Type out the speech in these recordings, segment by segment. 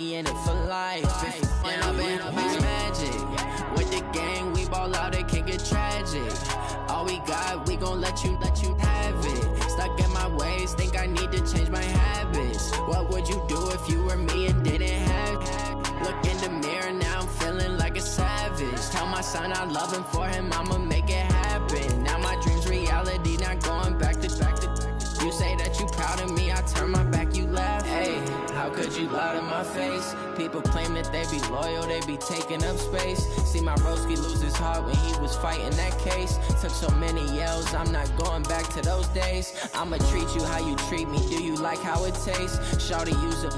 in it for life. When I've been magic. With the gang, we ball out, it can get tragic. All we got, we gon' let you have it. Stuck in my ways, think I need to change my habits. What would you do if you were me and didn't have it? Look in the mirror, now I'm feeling like a savage. Tell my son I love him, for him I'ma make it happen. Now my dream's reality, not going back to. You say that you proud of me, I turn my back, you laugh. Hey, how could you lie to my face? People claim that they be loyal, they be taking up space. See my broski lose his heart when he was fighting that case. Took so many yells, I'm not going back to those days. I'ma treat you how you treat me, do you like how it tastes? Shawty, use it,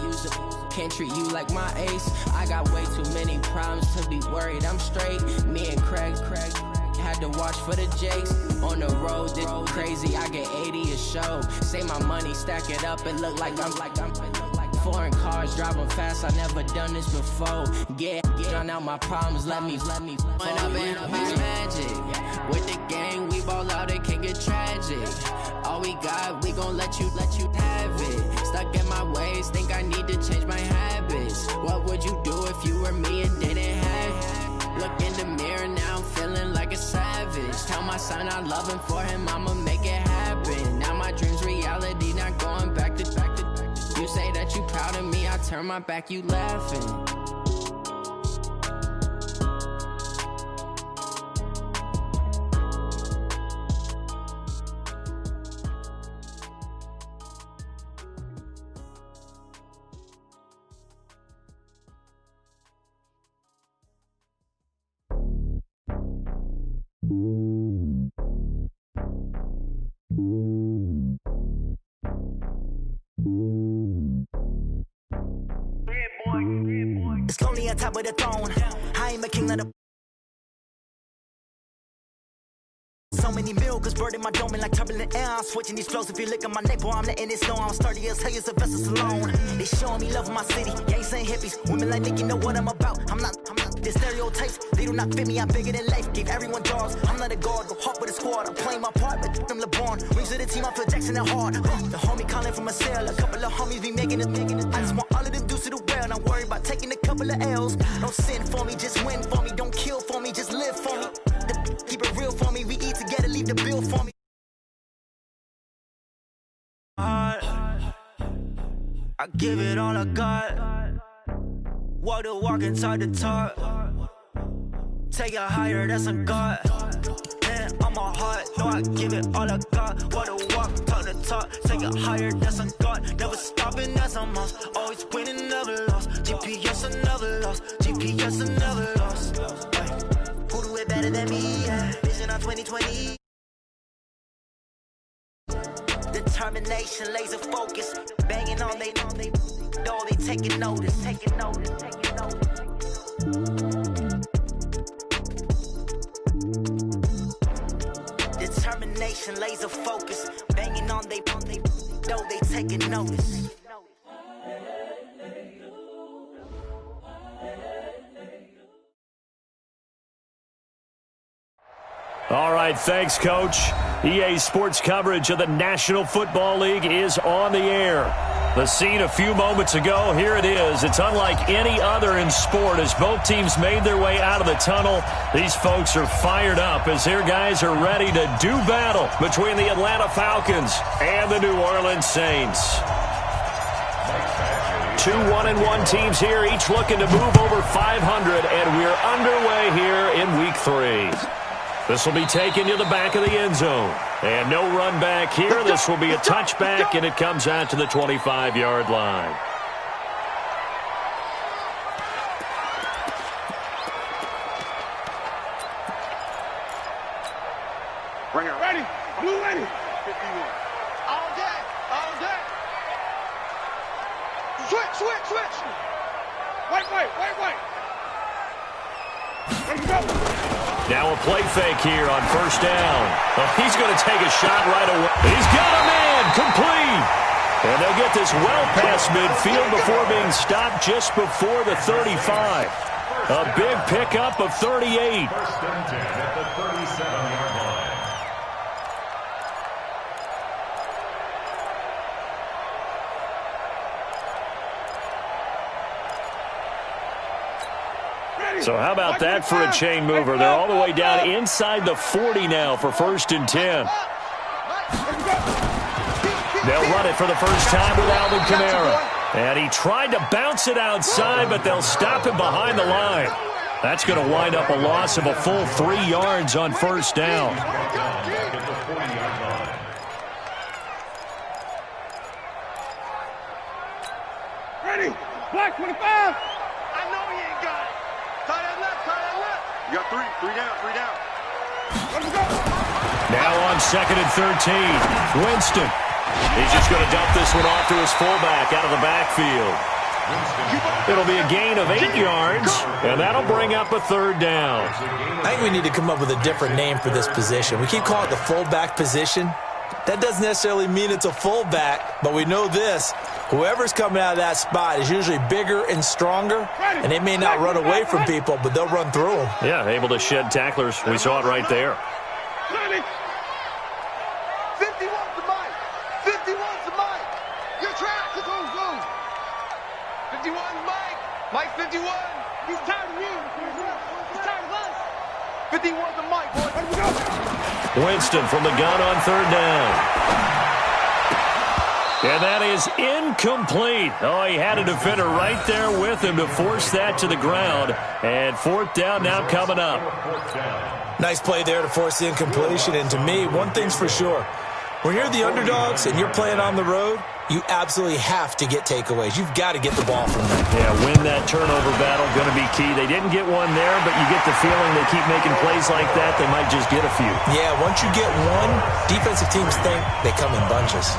can't treat you like my ace. I got way too many problems to be worried, I'm straight. Me and Craig had to watch for the Jakes. On the road, this crazy, I get 80 a show. Say my money, stack it up, and look like I'm foreign cars, driving fast, I never done this before. Get drown out my problems, let me. When I've been magic. With the gang, we ball out, it can get tragic. All we got, we gon' let you have it. Stuck in my ways, think I need to change my habits. What would you do if you were me and didn't have it? Look in the mirror, now I'm feeling like a savage. Tell my son I love him, for him I'ma make it happen. Now my dream's reality, not going back to. You say that you proud of me, I turn my back, you laughing. It's lonely on top of the throne. I am a king of the. So many milkers bird in my dome, and like turbulent air, I'm switching these flows. If you look at my neck, boy, I'm letting it snow. I'm sturdy as hell, as a vessel alone. They showing me love in my city. Gangs ain't hippies. Women like Nicky know what I'm about. I'm not the stereotypes. They do not fit me. I'm bigger than life. Gave everyone jobs. I'm not a guard. Go hard with a squad. I'm playing my part, but them LeBron. Rings to the team. I feel Jackson and hard. The homie calling from a cell. A couple of homies be making it. I just want all of them dudes to do well. Not worry about taking a couple of L's. Don't sin for me, just win for me. Don't kill for me, just live for me. Keep it real for me. We eat together, leave the bill for me. I give it all I got. Walk the walk inside the talk. Take it higher, that's a God. Man, I'm a heart, no, I give it all I got. Walk the walk, talk the talk. Take it higher, that's a God. Never stopping, that's a must. Always winning, never lost. GPS, I never lost. GPS, I never lost. Who do it better than me? Yeah. Vision on 2020. Determination, laser focus, banging on they taking notice. Determination, laser focus, banging on they taking notice. All right, thanks, Coach. EA Sports coverage of the National Football League is on the air. The scene a few moments ago, here it is. It's unlike any other in sport as both teams made their way out of the tunnel. These folks are fired up as their guys are ready to do battle between the Atlanta Falcons and the New Orleans Saints. Two 1-1 teams here, each looking to move over 500, and we're underway here in Week 3. This will be taken to the back of the end zone. And no run back here. This will be a touchback, and it comes out to the 25-yard line. Bring it. Ready. Blue ready. 51. All day. Switch. Wait. Let's go. Now a play fake here on first down. Oh, he's going to take a shot right away. He's got a man complete. And they'll get this well past midfield before being stopped just before the 35. A big pickup of 38. First and 10 at the 37-yard line. So how about that for a chain mover? They're all the way down inside the 40 now for 1st and 10. They'll run it for the first time with Alvin Kamara. And he tried to bounce it outside, but they'll stop him behind the line. That's going to wind up a loss of a full 3 yards on 1st down. Ready? Black 25. I know he ain't got it. Tie that left, tie that left. You got 3 down, 3 down. Let's go. Now on 2nd and 13, Winston. He's just going to dump this one off to his fullback out of the backfield. It'll be a gain of 8 yards, and that'll bring up a 3rd down. I think we need to come up with a different name for this position. We keep calling it the fullback position. That doesn't necessarily mean it's a fullback, but we know this. Whoever's coming out of that spot is usually bigger and stronger, and they may not run away from people, but they'll run through them. Yeah, able to shed tacklers. We saw it right there. 51's the mic. 51's the mic. You're trapped. Go, go. 51's Mike. Mike 51. He's tired of you. He's tired of us. 51's the mic, boy. Let me go. Winston from the gun on 3rd down. And that is incomplete. Oh, he had a defender right there with him to force that to the ground. And 4th down now coming up. Nice play there to force the incompletion. And to me, one thing's for sure. When you're the underdogs and you're playing on the road, you absolutely have to get takeaways. You've got to get the ball from them. Yeah, win that turnover battle, going to be key. They didn't get one there, but you get the feeling they keep making plays like that, they might just get a few. Yeah, once you get one, defensive teams think they come in bunches.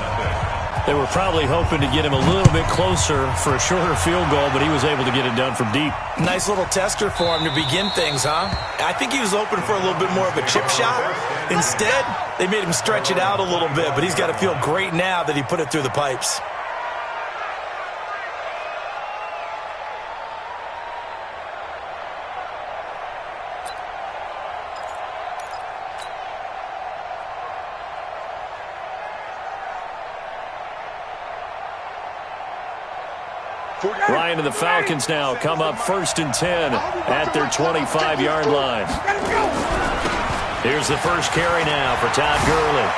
They were probably hoping to get him a little bit closer for a shorter field goal, but he was able to get it done from deep. Nice little tester for him to begin things, huh? I think he was hoping for a little bit more of a chip shot. Instead, they made him stretch it out a little bit, but he's got to feel great now that he put it through the pipes. Ryan and the Falcons now come up 1st and 10 at their 25-yard line. Here's the first carry now for Todd Gurley.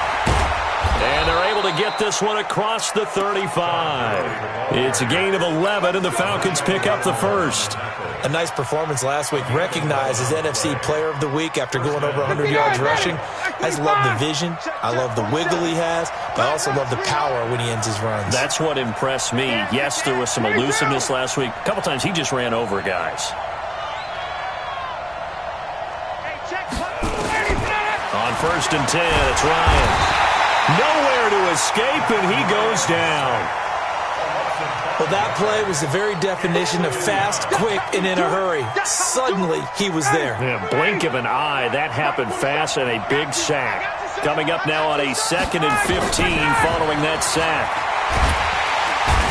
And they're able to get this one across the 35. It's a gain of 11, and the Falcons pick up the first. A nice performance last week, recognized as NFC Player of the Week after going over 100 yards rushing. I just love the vision. I love the wiggle he has, but I also love the power when he ends his runs. That's what impressed me. Yes, there was some elusiveness last week. A couple times he just ran over guys. On 1st and 10, it's Ryan. Nowhere to escape, and he goes down. Well, that play was the very definition of fast, quick, and in a hurry. Suddenly, he was there. Yeah, blink of an eye. That happened fast, and a big sack. Coming up now on a 2nd and 15 following that sack.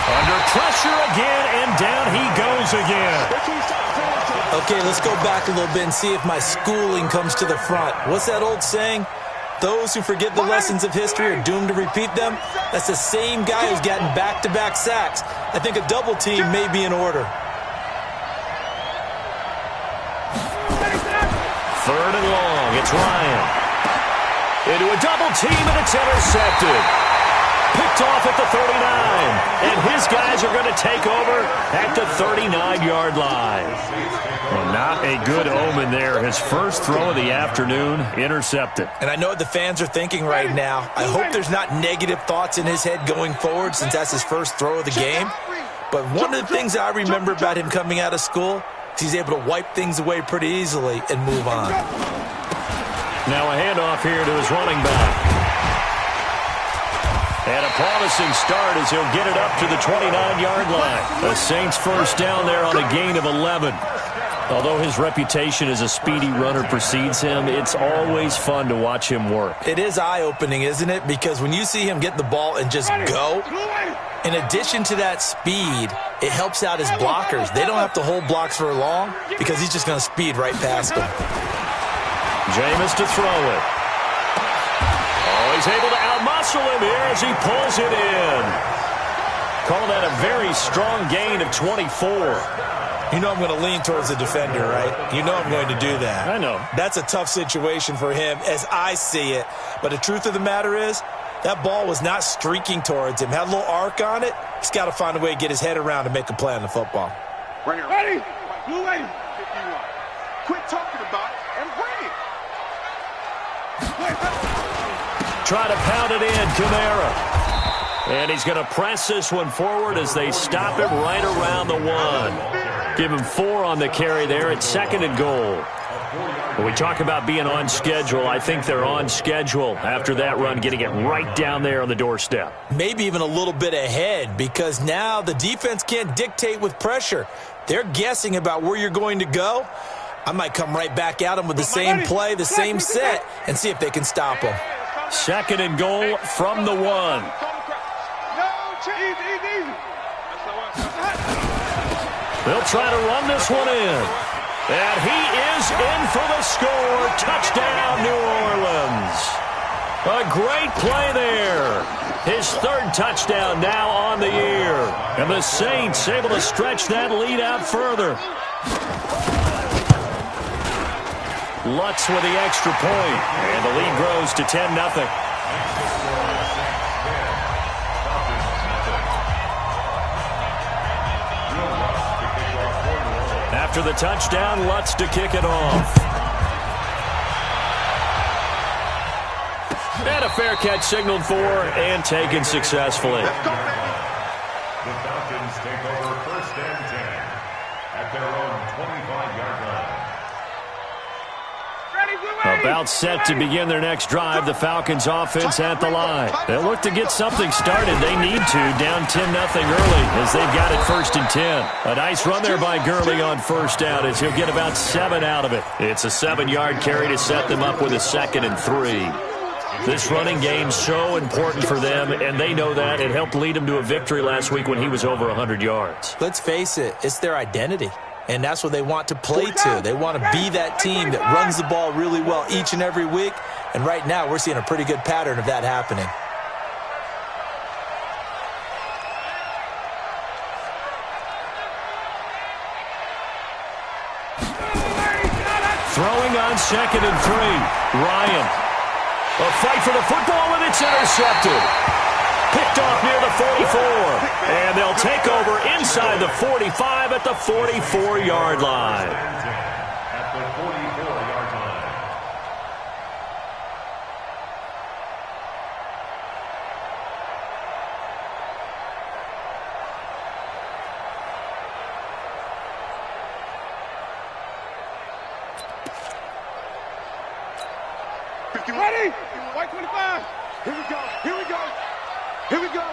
Under pressure again, and down he goes again. Okay, let's go back a little bit and see if my schooling comes to the front. What's that old saying? Those who forget the lessons of history are doomed to repeat them. That's the same guy who's gotten back-to-back sacks. I think a double team may be in order. 3rd and long. It's Ryan. Into a double team, and it's intercepted. Picked off at the 39. And his guys are going to take over at the 39-yard line. Well, not a good omen there. His first throw of the afternoon, intercepted. And I know what the fans are thinking right now. I hope there's not negative thoughts in his head going forward since that's his first throw of the game. But one of the things I remember about him coming out of school is he's able to wipe things away pretty easily and move on. Now a handoff here to his running back. And a promising start as he'll get it up to the 29-yard line. The Saints first down there on a gain of 11. Although his reputation as a speedy runner precedes him, it's always fun to watch him work. It is eye-opening, isn't it? Because when you see him get the ball and just go, in addition to that speed, it helps out his blockers. They don't have to hold blocks for long because he's just going to speed right past them. Jameis to throw it. Oh, he's able to outmuscle him here as he pulls it in. Call that a very strong gain of 24. You know I'm going to lean towards the defender, right? You know I'm going to do that. I know. That's a tough situation for him as I see it. But the truth of the matter is, that ball was not streaking towards him. Had a little arc on it. He's got to find a way to get his head around and make a play on the football. Right here. Ready? Blue lady. 51. Quit talking about it and bring it. Try to pound it in, Kamara. And he's going to press this one forward as they stop him right around the 1. Give him 4 on the carry there at 2nd and goal. When we talk about being on schedule, I think they're on schedule after that run, getting it right down there on the doorstep. Maybe even a little bit ahead, because now the defense can't dictate with pressure. They're guessing about where you're going to go. I might come right back at them with the same play, the same set, and see if they can stop them. 2nd and goal from the 1. They'll try to run this one in. And he is in for the score. Touchdown, New Orleans. A great play there. His 3rd touchdown now on the year. And the Saints able to stretch that lead out further. Lutz with the extra point. And the lead grows to 10-0. After the touchdown, Lutz to kick it off. And a fair catch signaled for and taken successfully. The Falcons take over 1st and 10 at their own 25-yard line. About set to begin their next drive, the Falcons offense at the line. They'll look to get something started. They need to, down 10-0 early as they've got it 1st and 10. A nice run there by Gurley on 1st down as he'll get about 7 out of it. It's a 7-yard carry to set them up with a 2nd and 3. This running game's so important for them, and they know that. It helped lead them to a victory last week when he was over 100 yards. Let's face it, it's their identity. And that's what they want to play to. They want to be that team that runs the ball really well each and every week. And right now, we're seeing a pretty good pattern of that happening. Throwing on 2nd and 3. Ryan. A fight for the football, and it's intercepted. Picked off near the 44. And they'll take over inside the 45 at the 44-yard line. At the 44-yard line. Ready? White 25. Here we go. Here we go. Here we go.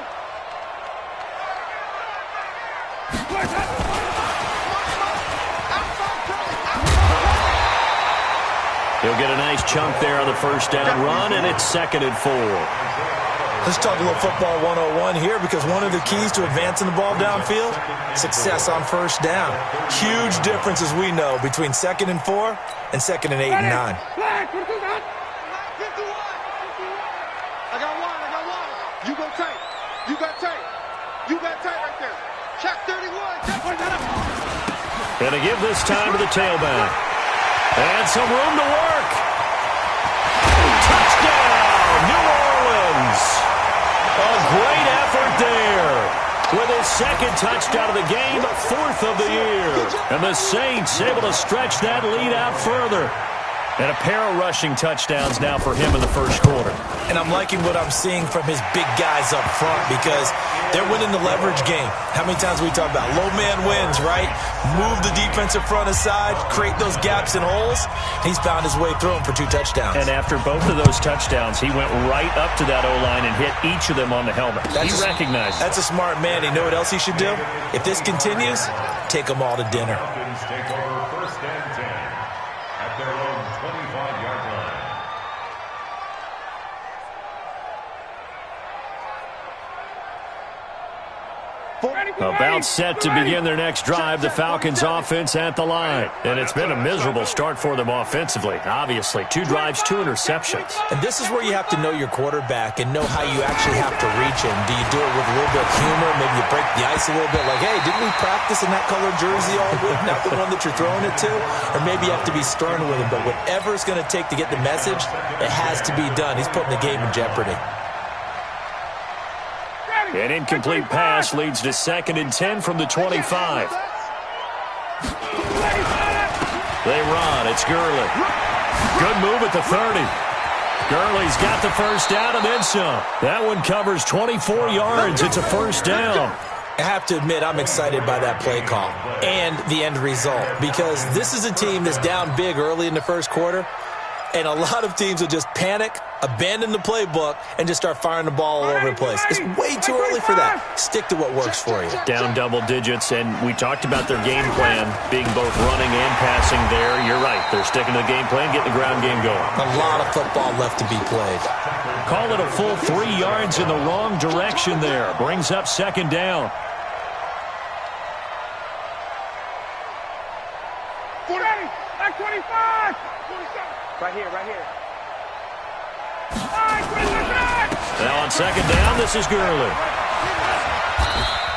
He'll get a nice chunk there on the 1st down run, and it's 2nd and 4. Let's talk a little football 101 here, because one of the keys to advancing the ball downfield, success on 1st down. Huge difference, as we know, between 2nd and 4 and 2nd and 8 and 9. I got one. You go tight. You got tight. You got tight right there. Check 31. And to give this time to the tailback. And some room to work. Touchdown, New Orleans. A great effort there. With his 2nd touchdown of the game, 4th of the year. And the Saints able to stretch that lead out further. And a pair of rushing touchdowns now for him in the 1st quarter. And I'm liking what I'm seeing from his big guys up front, because they're winning the leverage game. How many times we talk about low man wins, right? Move the defensive front aside, create those gaps and holes. He's found his way through them for 2 touchdowns. And after both of those touchdowns, he went right up to that O-line and hit each of them on the helmet. He recognized That's a smart man. You know what else he should do? If this continues, take them all to dinner. Falcons take over 1st and 10 at their own 25-yard line. About set to begin their next drive, the Falcons offense at the line. And it's been a miserable start for them offensively. Obviously, 2 drives, 2 interceptions. And this is where you have to know your quarterback and know how you actually have to reach him. Do you do it with a little bit of humor? Maybe you break the ice a little bit like, hey, didn't we practice in that colored jersey all week? Not the one that you're throwing it to? Or maybe you have to be stern with him. But whatever it's going to take to get the message, it has to be done. He's putting the game in jeopardy. An incomplete pass leads to 2nd and 10 from the 25. They run. It's Gurley. Good move at the 30. Gurley's got the first down and then some. That one covers 24 yards. It's a first down. I have to admit, I'm excited by that play call and the end result because this is a team that's down big early in the first quarter, and a lot of teams will just panic, abandon the playbook, and just start firing the ball all over the place. It's way too early for that. Stick to what works for you. Down double digits, and we talked about their game plan being both running and passing there. You're right. They're sticking to the game plan, getting the ground game going. A lot of football left to be played. Call it a full 3 yards in the wrong direction there. Brings up 2nd down. 25! Right here. Now on 2nd down, this is Gurley.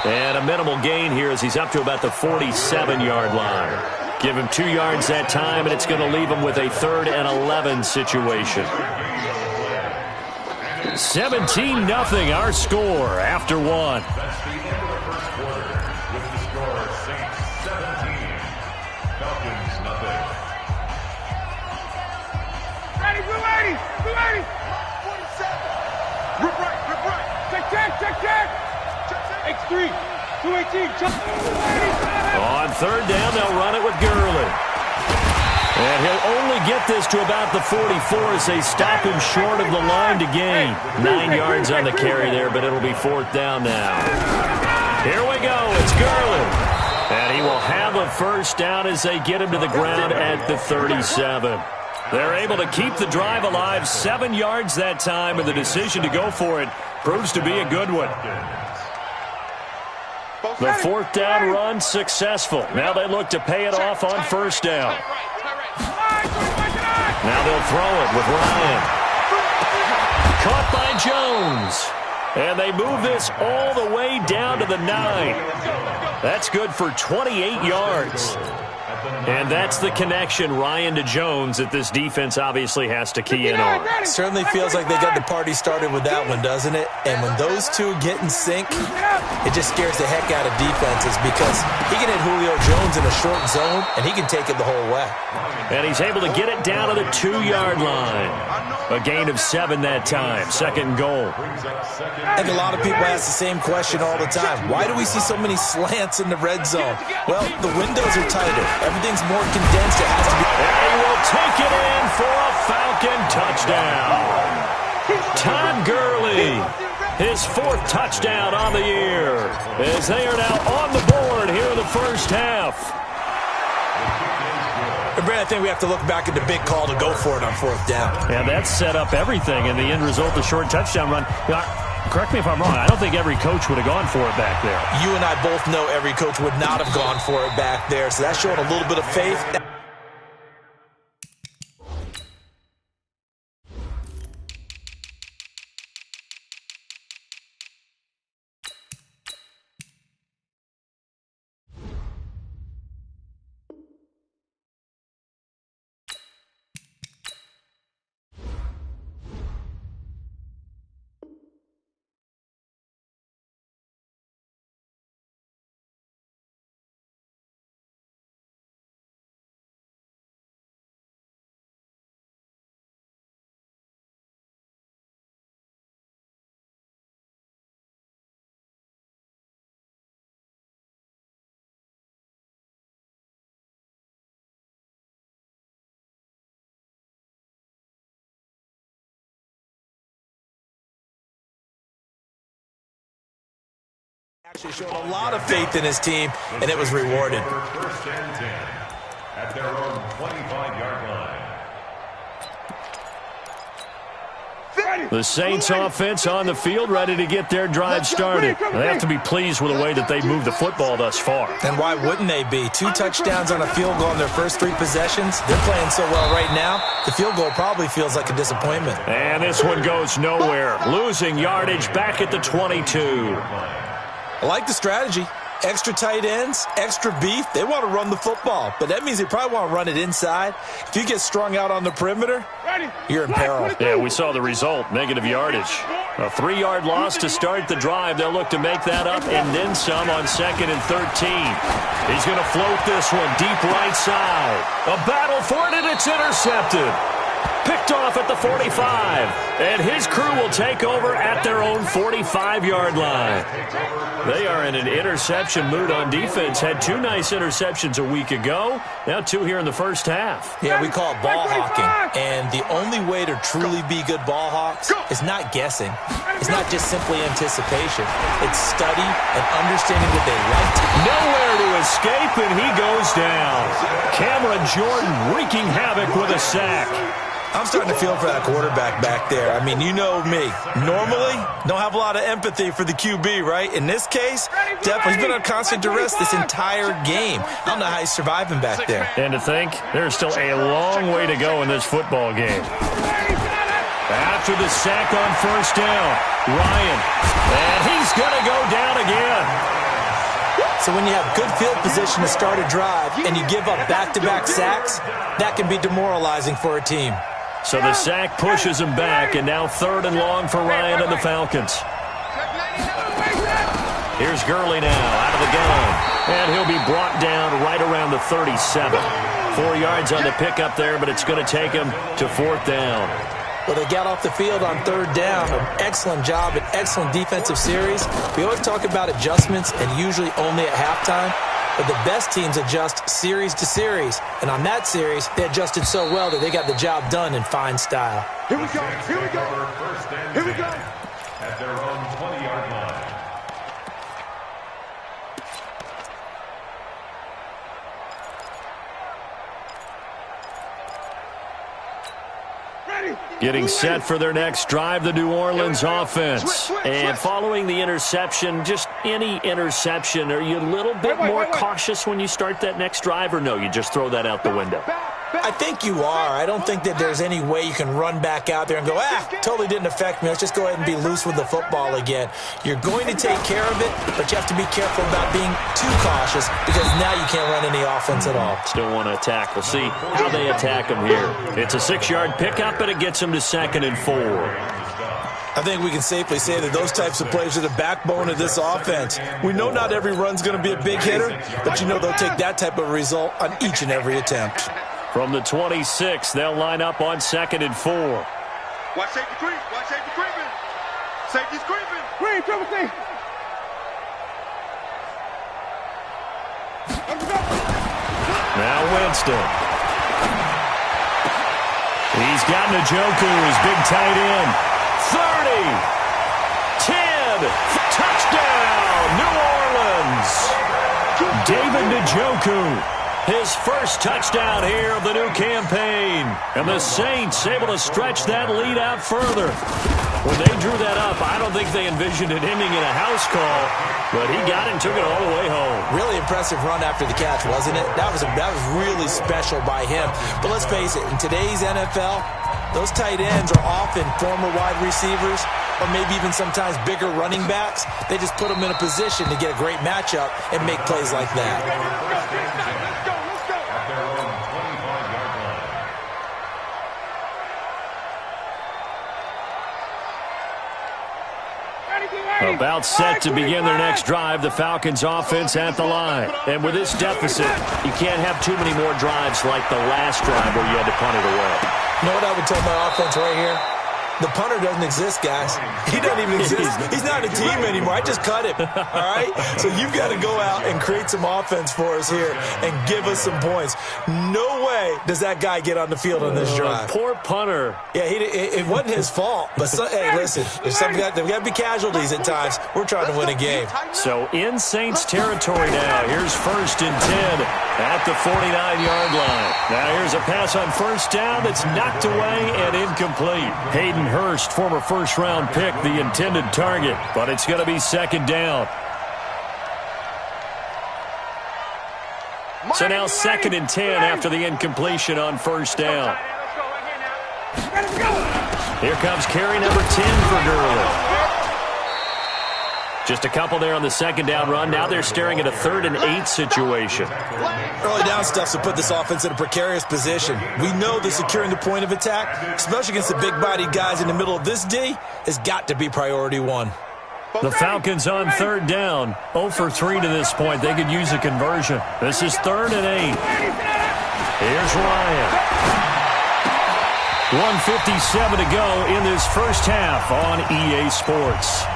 And a minimal gain here as he's up to about the 47-yard line. Give him 2 yards that time, and it's going to leave him with a 3rd and 11 situation. 17-0 our score after 1. Check. X3, 218, On 3rd down, they'll run it with Gurley. And he'll only get this to about the 44 as they stop him short of the line to gain. 9 yards on the carry there, but it'll be 4th down now. Here we go. It's Gurley. And he will have a first down as they get him to the ground at the 37. They're able to keep the drive alive, 7 yards that time, and the decision to go for it proves to be a good one. The 4th down run successful. Now they look to pay it off on 1st down. Now they'll throw it with Ryan. Caught by Jones. And they move this all the way down to the 9. That's good for 28 yards. And that's the connection, Ryan to Jones, that this defense obviously has to key in on. Certainly feels like they got the party started with that one, doesn't it? And when those two get in sync, it just scares the heck out of defenses because he can hit Julio Jones in a short zone, and he can take it the whole way. And he's able to get it down to the 2-yard line. A gain of 7 that time, 2nd and goal. I think a lot of people ask the same question all the time. Why do we see so many slants in the red zone? Well, the windows are tighter. Everything's more condensed. It has to be. And he will take it in for a Falcon touchdown. Todd Gurley, his 4th touchdown on the year, as they are now on the board here in the first half. And Brad, I think we have to look back at the big call to go for it on 4th down. Yeah, that set up everything, and the end result, the short touchdown run. You know, correct me if I'm wrong, I don't think every coach would have gone for it back there. You and I both know every coach would not have gone for it back there, so that's showing a little bit of faith. Actually showed a lot of faith in his team, and it was rewarded. First and 10 at their own 25-yard line. The Saints offense on the field, ready to get their drive started. They have to be pleased with the way that they've moved the football thus far. And why wouldn't they be? 2 touchdowns on a field goal in their first 3 possessions. They're playing so well right now, the field goal probably feels like a disappointment. And this one goes nowhere. Losing yardage back at the 22. I like the strategy. Extra tight ends, extra beef. They want to run the football, but that means they probably want to run it inside. If you get strung out on the perimeter, you're in peril. Yeah, we saw the result, negative yardage. A 3-yard loss to start the drive. They'll look to make that up and then some on 2nd and 13. He's going to float this one deep right side. A battle for it, and it's intercepted. Picked off at the 45, and his crew will take over at their own 45-yard line. They are in an interception mood on defense. Had 2 nice interceptions a week ago. Now 2 here in the first half. Yeah, we call it ball hawking. And the only way to truly be good ball hawks is not guessing. It's not just simply anticipation. It's study and understanding what they like to do. Nowhere to escape, and he goes down. Cameron Jordan wreaking havoc with a sack. I'm starting to feel for that quarterback back there. I mean, you know me. Normally, don't have a lot of empathy for the QB, right? In this case, definitely he's been on constant duress this entire game. I don't know how he's surviving back there. And to think, there's still a long way to go in this football game. After the sack on first down, Ryan. And he's going to go down again. So when you have good field position to start a drive and you give up back-to-back sacks, that can be demoralizing for a team. So the sack pushes him back, and now 3rd and long for Ryan and the Falcons. Here's Gurley now out of the gun, and he'll be brought down right around the 37. 4 yards on the pickup there, but it's going to take him to 4th down. Well, they got off the field on 3rd down. An excellent job, an excellent defensive series. We always talk about adjustments and usually only at halftime. But the best teams adjust series to series. And on that series, they adjusted so well that they got the job done in fine style. Here we go. Here we go. Here we go. At their own 20-yard line. Getting set for their next drive, the New Orleans offense. And following the interception, just any interception, are you a little bit more cautious when you start that next drive, or no, you just throw that out the window? I think you are. I don't think that there's any way you can run back out there and go, totally didn't affect me. Let's just go ahead and be loose with the football again. You're going to take care of it, but you have to be careful about being too cautious because now you can't run any offense at all. Still want to attack. We'll see how they attack him here. It's a 6-yard pickup, and it gets him to 2nd and 4. I think we can safely say that those types of plays are the backbone of this offense. We know not every run's going to be a big hitter, but you know they'll take that type of result on each and every attempt. From the 26, they'll line up on 2nd and 4. Watch safety creep. Watch safety creeping. Safety's creeping. Creep, triple C. Now Winston. He's got Njoku, his big tight end. 30, 10, touchdown, New Orleans. David Njoku, his first touchdown here of the new campaign. And the Saints able to stretch that lead out further. When they drew that up, I don't think they envisioned it ending in a house call, but he got it and took it all the way home. Really impressive run after the catch, wasn't it? That was really special by him. But let's face it, in today's NFL, those tight ends are often former wide receivers or maybe even sometimes bigger running backs. They just put them in a position to get a great matchup and make plays like that. About set to begin their next drive, the Falcons offense at the line. And with this deficit, you can't have too many more drives like the last drive where you had to punt it away. You know what I would tell my offense right here? The punter doesn't exist, guys. He doesn't even exist. He's not a team anymore. I just cut him, all right? So you've got to go out and create some offense for us here and give us some points. No way does that guy get on the field on this drive. Poor punter. Yeah, it wasn't his fault. But, hey, listen, there's got to be casualties at times. We're trying to win a game. So in Saints territory now. Here's 1st and 10 at the 49-yard line. Now here's a pass on first down that's knocked away and incomplete. Hayden Hayden Hurst, former first-round pick, the intended target, but it's going to be second down. So now 2nd and 10 after the incompletion on first down. Here comes carry number 10 for Gurley. Just a couple there on the second down run. Now they're staring at a 3rd and 8 situation. Early down stuff will put this offense in a precarious position. We know that securing the point of attack, especially against the big-bodied guys in the middle of this D, has got to be priority one. The Falcons on 3rd down. 0 for 3 to this point. They could use a conversion. This is 3rd and 8. Here's Ryan. 1:57 to go in this first half on EA Sports.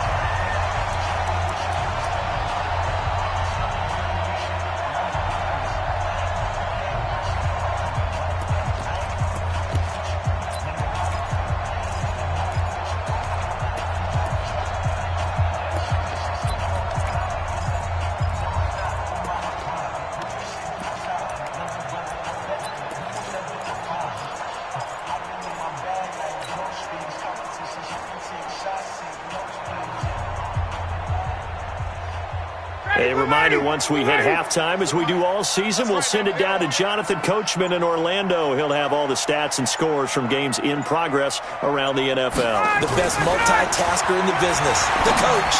A reminder, once we hit halftime, as we do all season, we'll send it down to Jonathan Coachman in Orlando. He'll have all the stats and scores from games in progress around the NFL. The best multitasker in the business, the coach.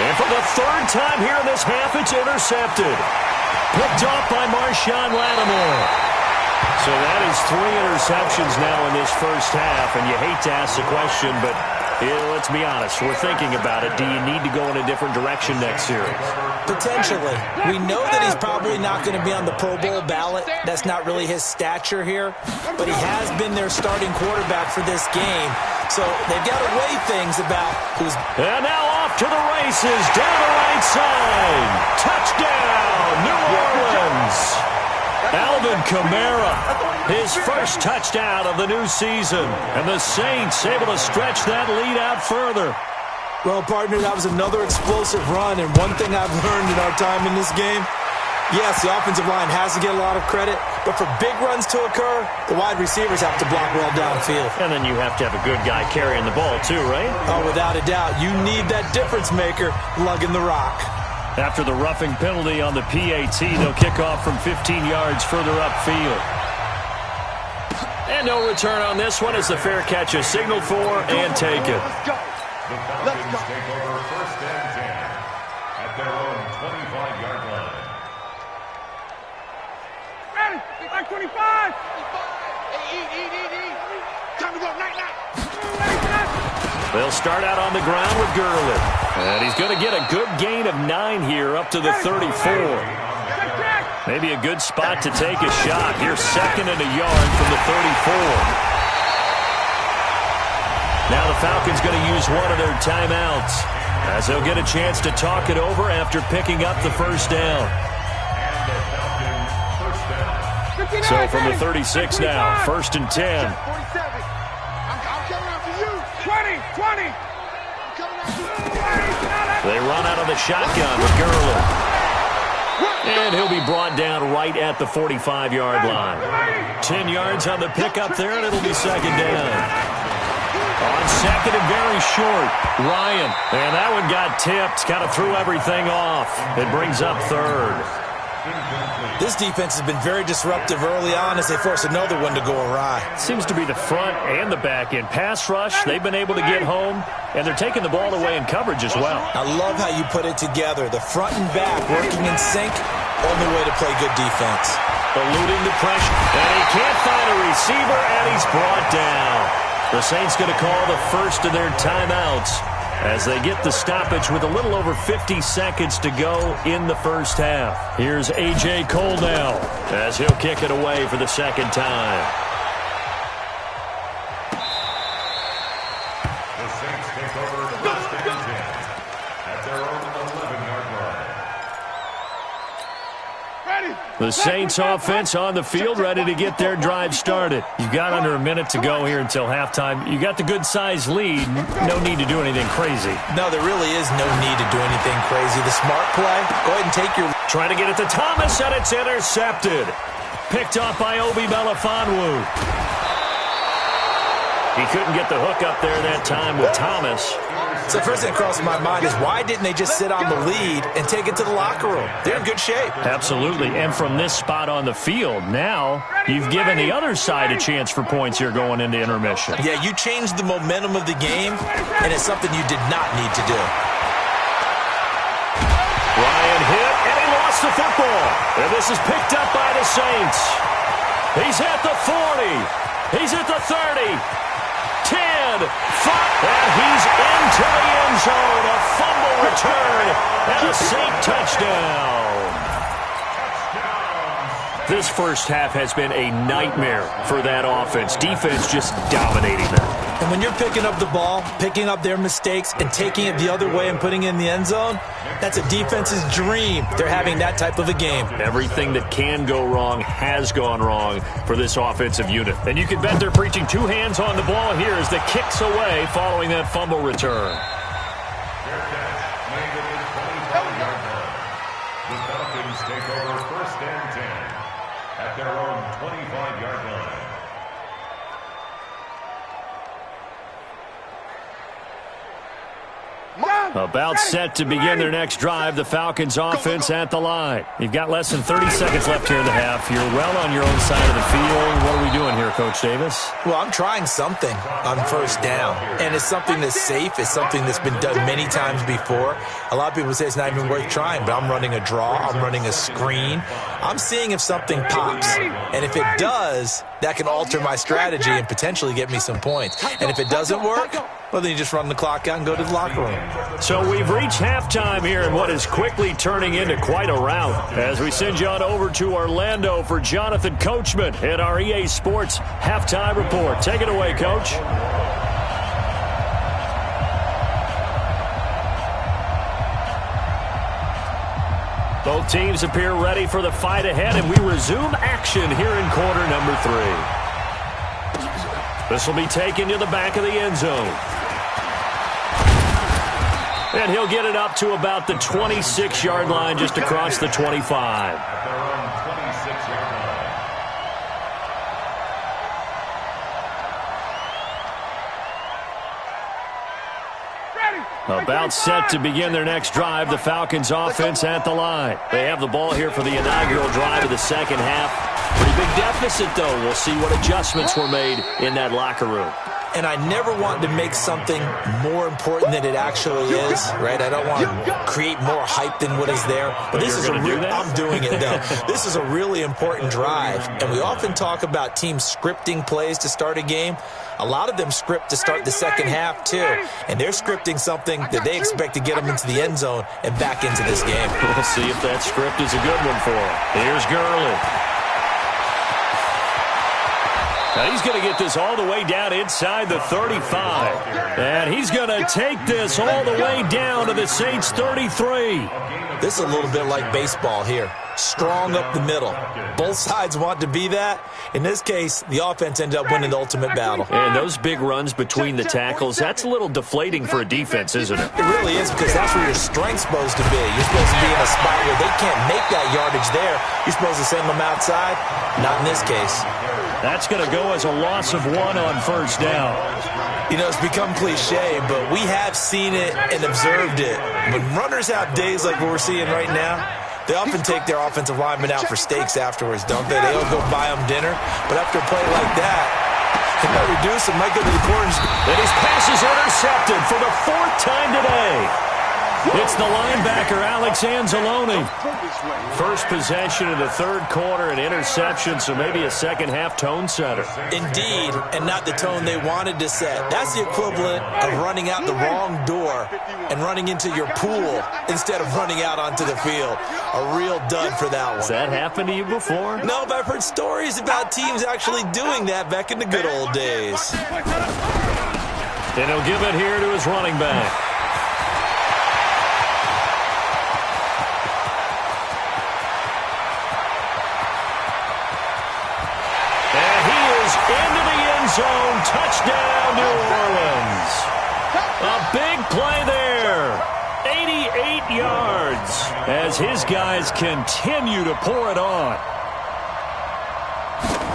And for the 3rd time here in this half, it's intercepted. Picked off by Marshawn Lattimore. So that is 3 interceptions now in this first half, and you hate to ask the question, but let's be honest, we're thinking about it. Do you need to go in a different direction next series? Potentially. We know that he's probably not going to be on the Pro Bowl ballot. That's not really his stature here, but he has been their starting quarterback for this game. So they've got to weigh things about who's... And now off to the races, down the right side. Touchdown, New Orleans. Alvin Kamara, his first touchdown of the new season. And the Saints able to stretch that lead out further. Well, partner, that was another explosive run. And one thing I've learned in our time in this game, yes, the offensive line has to get a lot of credit, but for big runs to occur, the wide receivers have to block well downfield. And then you have to have a good guy carrying the ball too, right? Oh, without a doubt. You need that difference maker lugging the rock. After the roughing penalty on the PAT, they'll kick off from 15 yards further upfield. And no return on this one as the fair catch is signaled for and taken. The Falcons take over 1st and 10 at their own 25-yard line. Ready? Like 25. Eat. Time to go. Night. They'll start out on the ground with Gurley. And he's going to get a good gain of 9 here up to the 34. Maybe a good spot to take a shot. Here's 2nd and a yard from the 34. Now the Falcons going to use one of their timeouts as they'll get a chance to talk it over after picking up the first down. So from the 36 now, 1st and 10. 20. They run out of the shotgun with Gurley. And he'll be brought down right at the 45-yard line. 10 yards on the pickup there, and it'll be 2nd down. On 2nd and very short, Ryan. And that one got tipped, kind of threw everything off. It brings up 3rd. This defense has been very disruptive early on as they force another one to go awry. Seems to be the front and the back end. Pass rush, they've been able to get home, and they're taking the ball away in coverage as well. I love how you put it together. The front and back working in sync, only way to play good defense. Eluding the pressure, and he can't find a receiver, and he's brought down. The Saints going to call the first of their timeouts as they get the stoppage with a little over 50 seconds to go in the first half. Here's A.J. Cole now as he'll kick it away for the 2nd time. The Saints take over 1st and 10 at their own 11-yard line. The Saints offense on the field, ready to get their drive started. You've got under a minute to go here until halftime. You got the good-sized lead. No need to do anything crazy. No, there really is no need to do anything crazy. The smart play, go ahead and take your... Trying to get it to Thomas, and it's intercepted. Picked off by Obi Melifonwu. He couldn't get the hook up there that time with Thomas. So the first thing that crosses my mind is why didn't they just sit on the lead and take it to the locker room? They're in good shape. Absolutely, and from this spot on the field, now you've given the other side a chance for points here going into intermission. Yeah, you changed the momentum of the game, and it's something you did not need to do. Ryan hit, and he lost the football. And this is picked up by the Saints. He's at the 40. He's at the 30. 10, 5, and he's into the end zone. A fumble return and a Saint touchdown. This first half has been a nightmare for that offense. Defense just dominating them. And when you're picking up the ball, picking up their mistakes, and taking it the other way and putting it in the end zone, that's a defense's dream. They're having that type of a game. Everything that can go wrong has gone wrong for this offensive unit. And you can bet they're preaching two hands on the ball here as the kicks away following that fumble return. The Falcons take over 1st and 10 at their own 25-yard line. About set to begin their next drive, the Falcons offense at the line. You've got less than 30 seconds left here in the half. You're well on your own side of the field. What are we doing here, Coach Davis? Well, I'm trying something on first down, and it's something that's safe. It's something that's been done many times before. A lot of people say it's not even worth trying, but I'm running a draw. I'm running a screen. I'm seeing if something pops, and if it does, that can alter my strategy and potentially get me some points. And if it doesn't work, well, then you just run the clock out and go to the locker room. So we've reached halftime here in what is quickly turning into quite a rout as we send you on over to Orlando for Jonathan Coachman at our EA Sports Halftime Report. Take it away, Coach. Both teams appear ready for the fight ahead, and we resume action here in quarter number 3. This will be taken to the back of the end zone. And he'll get it up to about the 26-yard line, just across the 25. About set to begin their next drive, the Falcons offense at the line. They have the ball here for the inaugural drive of the second half. Pretty big deficit, though. We'll see what adjustments were made in that locker room. And I never want to make something more important than it actually is, right? I don't want to create more hype than what is there. But this is I'm doing it, though. This is a really important drive. And we often talk about teams scripting plays to start a game. A lot of them script to start the second half, too. And they're scripting something that they expect to get them into the end zone and back into this game. We'll see if that script is a good one for them. Here's Gurley. Now he's going to get this all the way down inside the 35. And he's going to take this all the way down to the Saints' 33. This is a little bit like baseball here. Strong up the middle. Both sides want to be that. In this case, the offense ended up winning the ultimate battle. And those big runs between the tackles, that's a little deflating for a defense, isn't it? It really is, because that's where your strength's supposed to be. You're supposed to be in a spot where they can't make that yardage there. You're supposed to send them outside. Not in this case. That's going to go as a loss of 1 on first down. You know, it's become cliche, but we have seen it and observed it. When runners have days like what we're seeing right now, they often take their offensive linemen out for steaks afterwards, don't they? They all go buy them dinner. But after a play like that, they might reduce it, might go to the corners. And his pass is intercepted for the 4th time today. It's the linebacker, Alex Anzalone. First possession of the third quarter, an interception, so maybe a second-half tone setter. Indeed, and not the tone they wanted to set. That's the equivalent of running out the wrong door and running into your pool instead of running out onto the field. A real dud for that one. Has that happened to you before? No, but I've heard stories about teams actually doing that back in the good old days. And he'll give it here to his running back. Into the end zone, touchdown, New Orleans. A big play there. 88 yards as his guys continue to pour it on.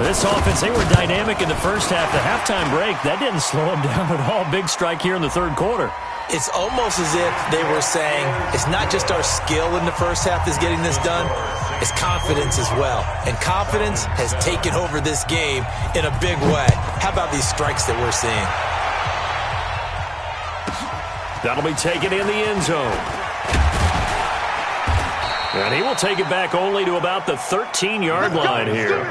This offense, they were dynamic in the first half. The halftime break, that didn't slow them down at all. Big strike here in the third quarter. It's almost as if they were saying, it's not just our skill in the first half that's getting this done, it's confidence as well. And confidence has taken over this game in a big way. How about these strikes that we're seeing? That'll be taken in the end zone. And he will take it back only to about the 13-yard line here.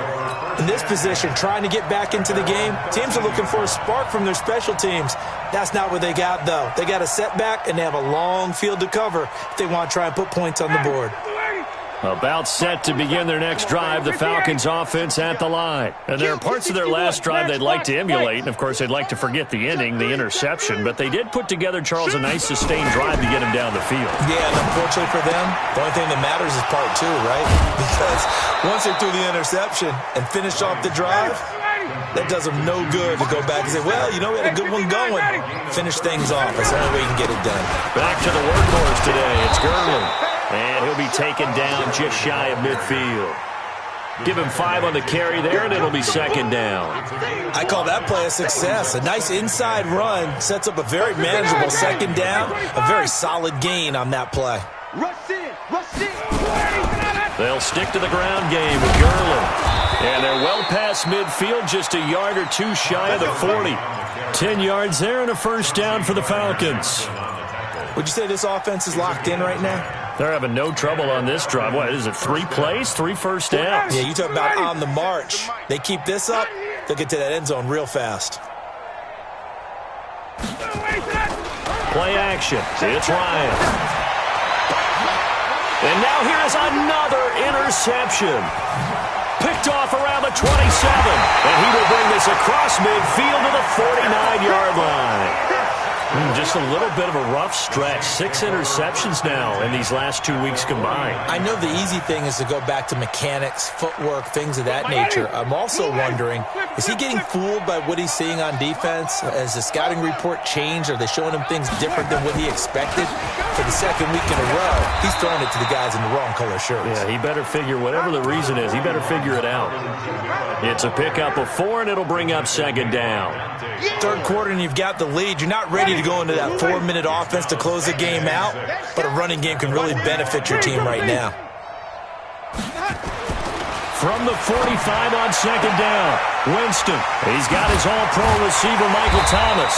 In this position, trying to get back into the game, teams are looking for a spark from their special teams. That's not what they got, though. They got a setback, and they have a long field to cover if they want to try and put points on the board. About set to begin their next drive, the Falcons offense at the line. And there are parts of their last drive they'd like to emulate. And, of course, they'd like to forget the ending, the interception. But they did put together, Charles, a nice sustained drive to get him down the field. Yeah, and unfortunately for them, the only thing that matters is part two, right? Because once they threw the interception and finished off the drive, that does them no good to go back and say, well, you know, we had a good one going. Finish things off. That's the only way you can get it done. Back to the workhorse today. It's Gurley. And he'll be taken down just shy of midfield. Give him 5 on the carry there, and it'll be second down. I call that play a success. A nice inside run sets up a very manageable second down. A very solid gain on that play. They'll stick to the ground game with Gurley. And they're well past midfield, just a yard or two shy of the 40. 10 yards there and a first down for the Falcons. Would you say this offense is locked in right now? They're having no trouble on this drive. What is it, 3 plays, 3 first downs? Yeah, you talk about on the march. They keep this up, they'll get to that end zone real fast. Play action. It's Ryan. And now here is another interception. Picked off around the 27. And he will bring this across midfield to the 49-yard line. Just a little bit of a rough stretch. 6 interceptions now in these last 2 weeks combined. I know the easy thing is to go back to mechanics, footwork, things of that nature. I'm also wondering, is he getting fooled by what he's seeing on defense? Has the scouting report changed? Are they showing him things different than what he expected? For the second week in a row, he's throwing it to the guys in the wrong color shirts. Yeah, he better figure, whatever the reason is, he better figure it out. It's a pickup of 4, and it'll bring up second down. Third quarter, and you've got the lead. You're not ready to go into that 4-minute offense to close the game out, but a running game can really benefit your team right now. From the 45 on second down, Winston. He's got his all-pro receiver, Michael Thomas.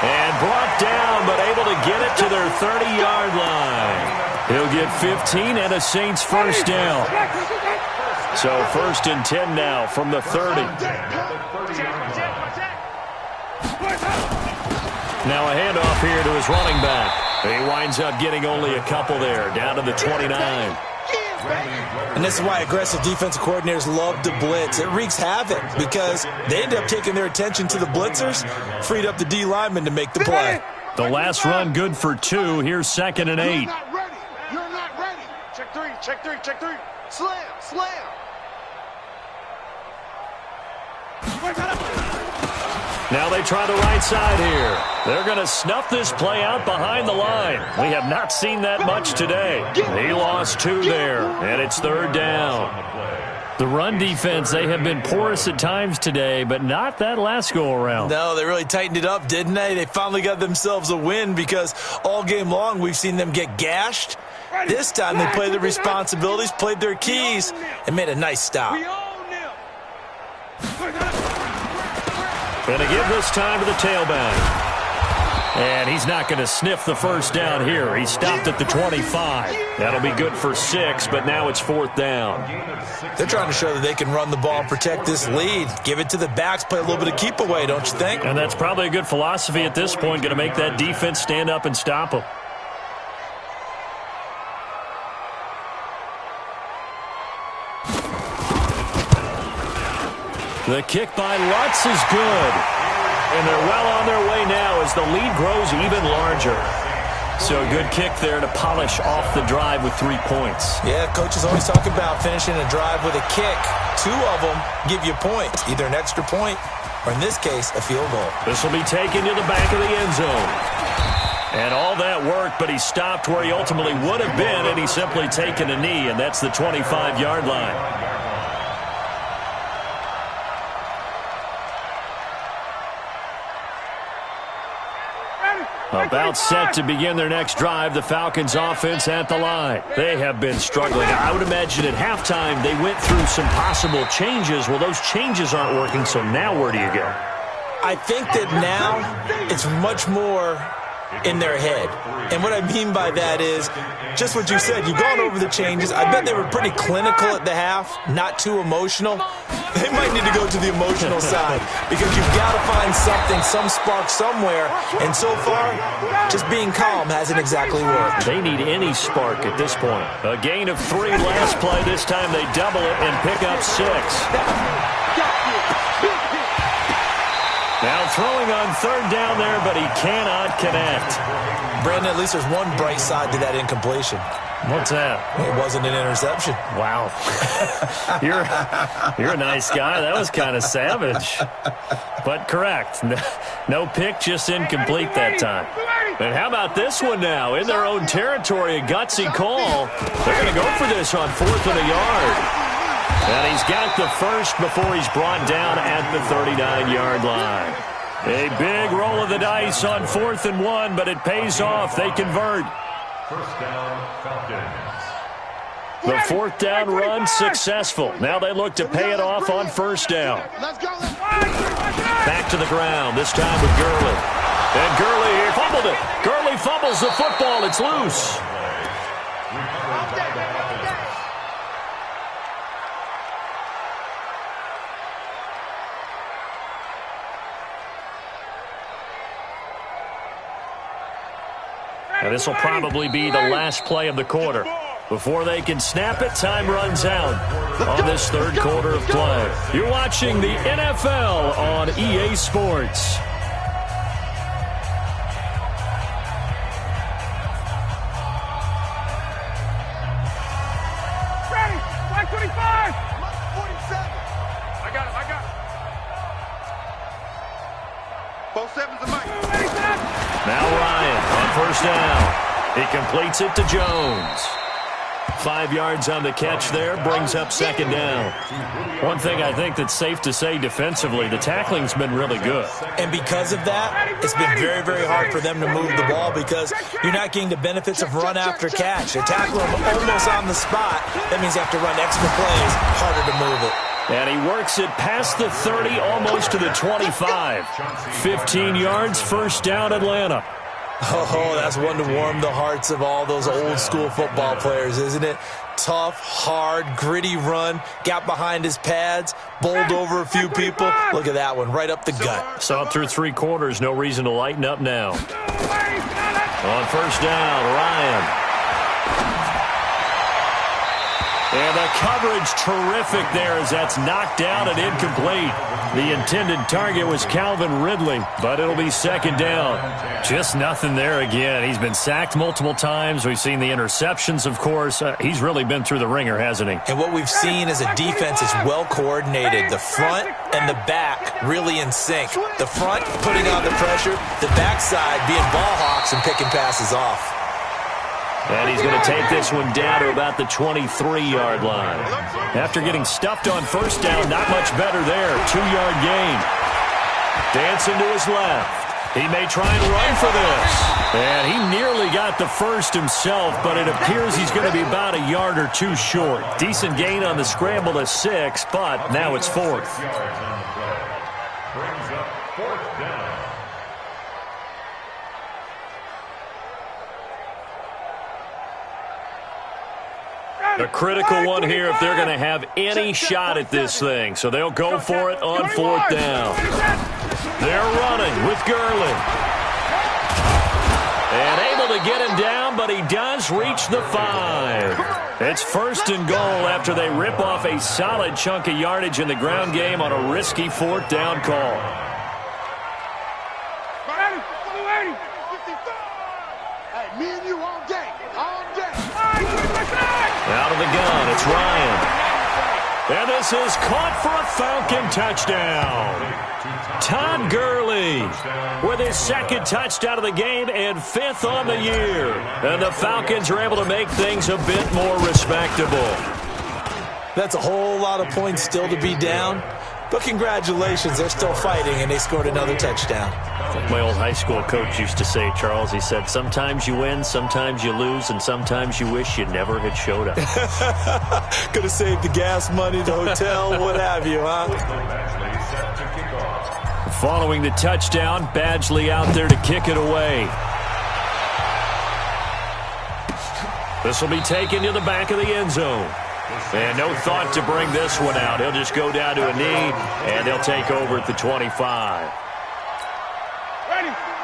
And brought down, but able to get it to their 30-yard line. He'll get 15 and a Saints first down. So 1st and 10 now from the 30. Now a handoff here to his running back. He winds up getting only a couple there, down to the 29. And this is why aggressive defensive coordinators love to blitz. It wreaks havoc because they end up taking their attention to the blitzers, freed up the D lineman to make the play. The last run good for 2. Here's 2nd and 8. You're not ready. Check 3, check 3, check 3. Slam, slam. Now they try the right side here. They're going to snuff this play out behind the line. We have not seen that much today. He lost 2 there, and it's 3rd down. The run defense, they have been porous at times today, but not that last go-around. No, they really tightened it up, didn't they? They finally got themselves a win because all game long we've seen them get gashed. This time they played their responsibilities, played their keys, and made a nice stop. Going to give this time to the tailback. And he's not going to sniff the first down here. He stopped at the 25. That'll be good for 6, but now it's 4th down. They're trying to show that they can run the ball and protect this lead. Give it to the backs, play a little bit of keep away, don't you think? And that's probably a good philosophy at this point, going to make that defense stand up and stop them. The kick by Lutz is good. And they're well on their way now as the lead grows even larger. So a good kick there to polish off the drive with 3 points. Yeah, coaches always talk about finishing a drive with a kick. 2 of them give you points, either an extra point or, in this case, a field goal. This will be taken to the back of the end zone. And all that worked, but he stopped where he ultimately would have been, and he's simply taken a knee, and that's the 25-yard line. About set to begin their next drive, the Falcons offense at the line. They have been struggling. I would imagine at halftime they went through some possible changes. Well, those changes aren't working, so now where do you go? I think that now it's much more in their head. And what I mean by that is just what you said. You've gone over the changes. I bet they were pretty clinical at the half, not too emotional. They might need to go to the emotional side because you've got to find something, some spark somewhere. And so far, just being calm hasn't exactly worked. They need any spark at this point. A gain of 3 last play. This time they double it and pick up 6. Now throwing on 3rd down there, but he cannot connect. Brandon, at least there's one bright side to that incompletion. What's that? It wasn't an interception. Wow. You're a nice guy. That was kind of savage. But correct. No pick, just incomplete that time. And how about this one now? In their own territory, a gutsy call. They're going to go for this on 4th and a yard. And he's got the first before he's brought down at the 39-yard line. A big roll of the dice on 4th and 1, but it pays off. They convert. First down, Falcons. The 4th down run successful. Now they look to pay it off on 1st down. Back to the ground, this time with Gurley. And Gurley fumbled it. Gurley fumbles the football. It's loose. And this will probably be the last play of the quarter. Before they can snap it, time runs out on this 3rd quarter of play. You're watching the NFL on EA Sports. Ready, 525. 47. I got him. Both 7s are Mike. Now Ryan on 1st down. He completes it to Jones. 5 yards on the catch there, brings up 2nd down. One thing I think that's safe to say defensively, the tackling's been really good. And because of that, it's been very, very hard for them to move the ball because you're not getting the benefits of run after catch. They tackle them almost on the spot. That means you have to run extra plays, harder to move it. And he works it past the 30, almost to the 25. 15 yards, 1st down, Atlanta. Oh, that's one to warm the hearts of all those old-school football players, isn't it? Tough, hard, gritty run, got behind his pads, bowled over a few people. Look at that one, right up the gut. Saw it through 3 quarters, no reason to lighten up now. On 1st down, Ryan. And the coverage terrific there as that's knocked down and incomplete. The intended target was Calvin Ridley, but it'll be 2nd down. Just nothing there again. He's been sacked multiple times. We've seen the interceptions, of course. He's really been through the ringer, hasn't he? And what we've seen is a defense that's well coordinated. The front and the back really in sync. The front putting on the pressure, the backside being ball hawks and picking passes off. And he's going to take this one down to about the 23-yard line. After getting stuffed on 1st down, not much better there. 2-yard gain. Dancing to his left. He may try and run for this. And he nearly got the first himself, but it appears he's going to be about a yard or 2 short. Decent gain on the scramble to 6, but now it's 4th. Brings up 4th down. A critical one here if they're going to have any shot at this thing. So they'll go for it on 4th down. They're running with Gurley. And able to get him down, but he does reach the 5. It's 1st and goal after they rip off a solid chunk of yardage in the ground game on a risky 4th down call. Hey, me and you all day. All day. Out of the gun, it's Ryan. And this is caught for a Falcon touchdown. Todd Gurley with his 2nd touchdown of the game and 5th on the year. And the Falcons are able to make things a bit more respectable. That's a whole lot of points still to be down. But congratulations, they're still fighting, and they scored another touchdown. Like my old high school coach used to say, Charles, he said, sometimes you win, sometimes you lose, and sometimes you wish you never had showed up. Could have saved the gas money, the hotel, what have you, huh? Following the touchdown, Badgley out there to kick it away. This will be taken to the back of the end zone. And no thought to bring this one out. He'll just go down to a knee, and they'll take over at the 25.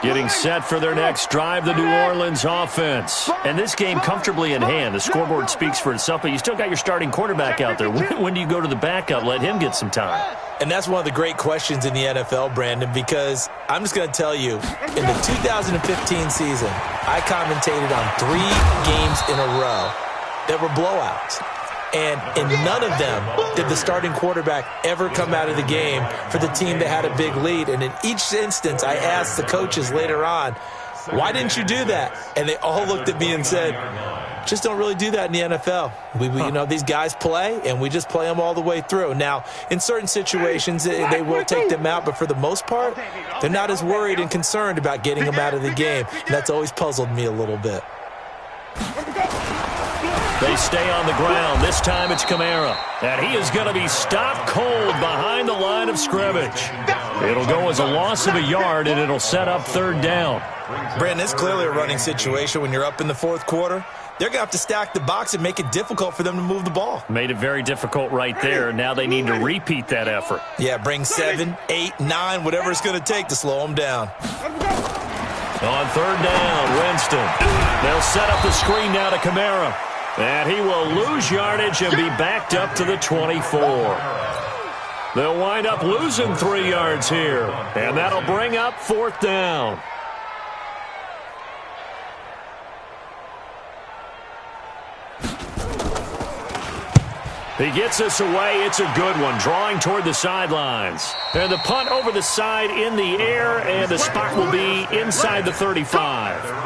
Getting set for their next drive, the New Orleans offense. And this game comfortably in hand. The scoreboard speaks for itself, but you still got your starting quarterback out there. When do you go to the backup? Let him get some time. And that's one of the great questions in the NFL, Brandon, because I'm just going to tell you, in the 2015 season, I commentated on 3 games in a row that were blowouts. And in none of them did the starting quarterback ever come out of the game for the team that had a big lead. And in each instance, I asked the coaches later on, why didn't you do that? And they all looked at me and said, just don't really do that in the NFL. You know, these guys play, and we just play them all the way through. Now, in certain situations, they will take them out, but for the most part, they're not as worried and concerned about getting them out of the game. And that's always puzzled me a little bit. They stay on the ground. This time it's Kamara. And he is going to be stopped cold behind the line of scrimmage. It'll go as a loss of a yard, and it'll set up 3rd down. Brandon, it's clearly a running situation when you're up in the 4th quarter. They're going to have to stack the box and make it difficult for them to move the ball. Made it very difficult right there. Now they need to repeat that effort. Yeah, bring 7, 8, 9, whatever it's going to take to slow them down. On 3rd down, Winston. They'll set up the screen now to Kamara. And he will lose yardage and be backed up to the 24. They'll wind up losing 3 yards here. And that'll bring up 4th down. He gets this away. It's a good one, drawing toward the sidelines. And the punt over the side in the air, and the spot will be inside the 35.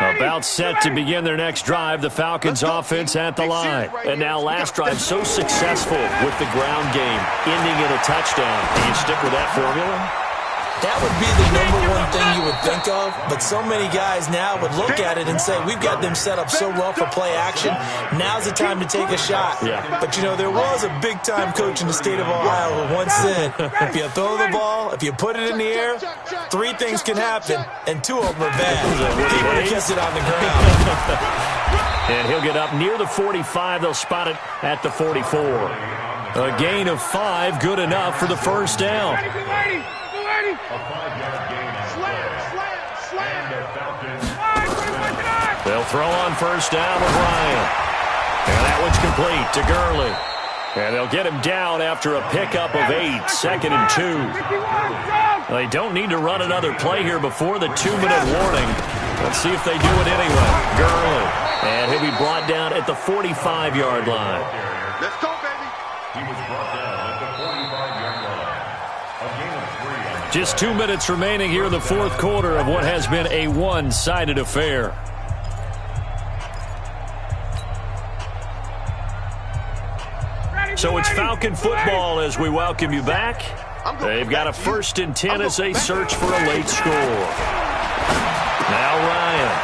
About set to begin their next drive, the Falcons offense at the line. And now last drive so successful with the ground game, ending in a touchdown. Can you stick with that formula? That would be the #1 thing you would think of, but so many guys now would look at it and say, we've got them set up so well for play action, now's the time to take a shot. Yeah. But, you know, there was a big-time coach in the state of Ohio who once said, if you throw the ball, if you put it in the air, 3 things can happen, and 2 of them are bad. He would have kept it on the ground. And he'll get up near the 45. They'll spot it at the 44. A gain of 5, good enough for the 1st down. A 5-yard gain on play. And the Falcons. They'll throw on 1st down with Ryan. And that one's complete to Gurley. And they'll get him down after a pickup of 8, 2nd and 2. They don't need to run another play here before the 2-minute warning. Let's see if they do it anyway. Gurley. And he'll be brought down at the 45-yard line. Let's go, baby. He was brought down at the 45-yard line. A gain of 3 on the Just 2 minutes remaining here in the 4th quarter of what has been a one-sided affair. So it's Falcon football as we welcome you back. They've got a 1st and 10 as they search for a late score. Now Ryan.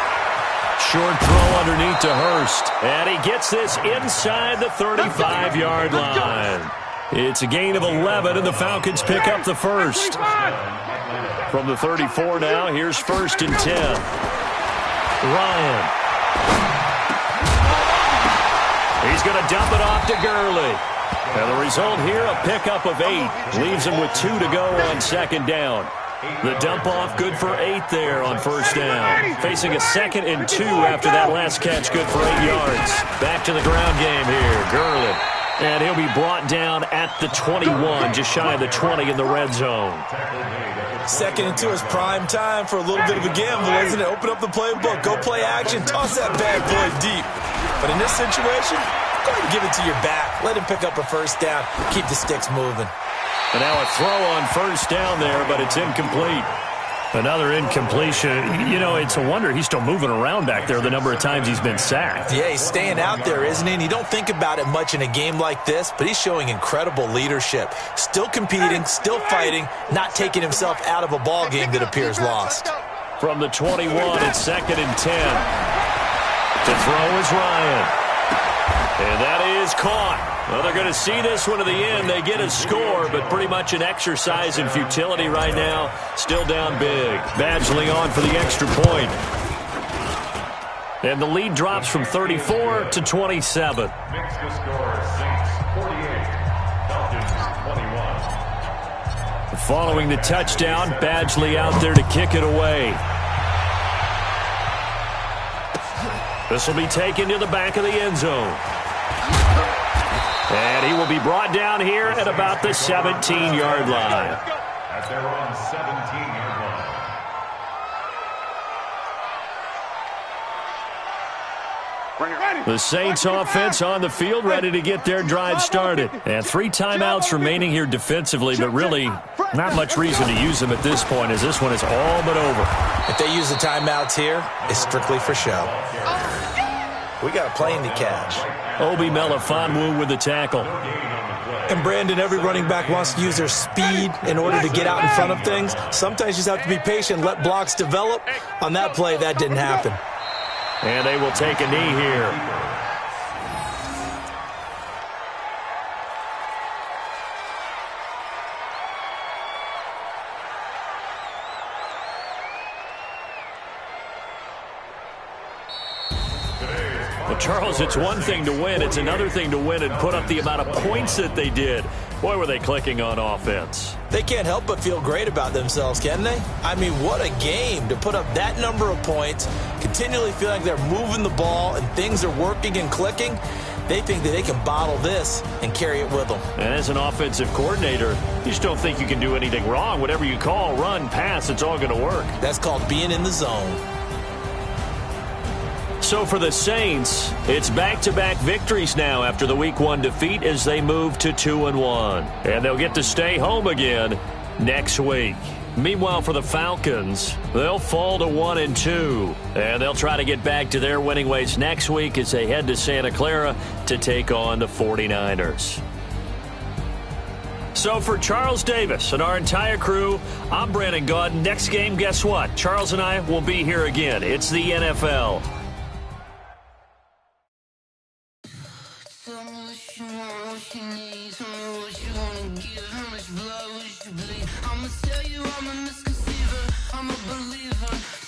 Short throw underneath to Hurst. And he gets this inside the 35-yard line. It's a gain of 11, and the Falcons pick up the 1st. From the 34 now, here's 1st and 10. Ryan. He's going to dump it off to Gurley. And the result here, a pickup of 8. Leaves him with 2 to go on 2nd down. The dump off good for 8 there on 1st down. Facing a 2nd and 2 after that last catch, good for 8 yards. Back to the ground game here, Gurley. And he'll be brought down at the 21, just shy of the 20 in the red zone. 2nd and 2 is prime time for a little bit of a gamble, isn't it? Open up the playbook, go play action, toss that bad boy deep. But in this situation, Go ahead and give it to your back. Let him pick up a first down. Keep the sticks moving. And now a throw on first down there, but it's incomplete. Another incompletion. You know, it's a wonder he's still moving around back there the number of times he's been sacked. Yeah, he's staying out there, isn't he? And you don't think about it much in a game like this, but he's showing incredible leadership. Still competing, still fighting, not taking himself out of a ball game that appears lost. From the 21, it's 2nd and 10. To throw is Ryan. And that is caught. Well, they're going to see this one to the end. They get a score, but pretty much an exercise in futility right now. Still down big. Badgley on for the extra point. And the lead drops from 34 to 27. Makes the score Saints 48, Falcons 21. Following the touchdown, Badgley out there to kick it away. This will be taken to the back of the end zone. And he will be brought down here at about the 17-yard line. At their own 17-yard line. The Saints offense on the field, ready to get their drive started. And 3 timeouts remaining here defensively, but really not much reason to use them at this point, as this one is all but over. If they use the timeouts here, it's strictly for show. We got a plane to catch. Obi Melifonwu with the tackle. And Brandon, every running back wants to use their speed in order to get out in front of things. Sometimes you just have to be patient, let blocks develop. On that play, that didn't happen. And they will take a knee here. Well, Charles, it's one thing to win. It's another thing to win and put up the amount of points that they did. Boy, were they clicking on offense. They can't help but feel great about themselves, can they? I mean, what a game to put up that number of points, continually feel like they're moving the ball and things are working and clicking. They think that they can bottle this and carry it with them. And as an offensive coordinator, you just don't think you can do anything wrong. Whatever you call, run, pass, it's all going to work. That's called being in the zone. So for the Saints, it's back-to-back victories now after the Week 1 defeat as they move to 2-1. And they'll get to stay home again next week. Meanwhile, for the Falcons, they'll fall to 1-2. And they'll try to get back to their winning ways next week as they head to Santa Clara to take on the 49ers. So for Charles Davis and our entire crew, I'm Brandon Gaudin. Next game, guess what? Charles and I will be here again. It's the NFL. I'ma tell you I'm a misconceiver, I'm a believer.